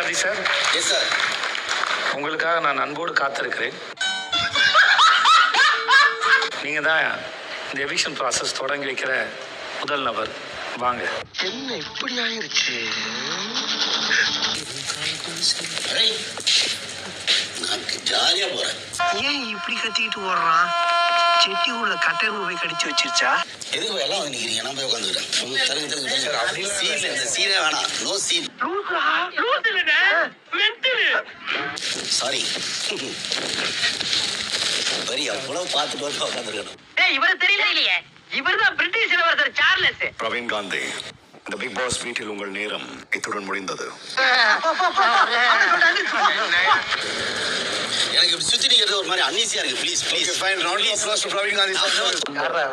Gandhi sir. Yes sir. உங்களுக்காக நான் அன்போடு காத்திருக்கிறேன். நீங்க தான் இந்த எவிக்ஷன் ப்ராசஸ் தொடங்கி வைக்கிற முதல் நபர். வாங்க. என்ன இப்படி ஆயிருச்சு? ஜாலியா போறேன். ஏன் இப்படி கத்திக்கிட்டு ஓடுறான்? செட்டி உள்ள கட்டெரும்பு போய் கடிச்சு வச்சிருச்சா? எதுக்கு எல்லாம் வந்து நிக்கிறீங்க? நான் போய் உட்காந்துக்கிறேன். சீன் இந்த சீனே வேணாம். No scene. சாரி. வரி அவ்வளவு பார்த்து பார்த்து உட்காந்துருக்கணும். இவரு தெரியல இல்லையே. இவர்தான் பிரிட்டிஷ் இளவரசர் சார்லஸ். பிரவீன் காந்தி, இந்த பிக் பாஸ் வீட்டில் உங்கள் நேரம் இத்துடன் முடிந்தது. எனக்கு இப்படி சுத்தி நிக்கிறது ஒரு மாதிரி அன்னீசியா இருக்கு. Please please Fine, round of applause to Praveen Gandhi. யாரா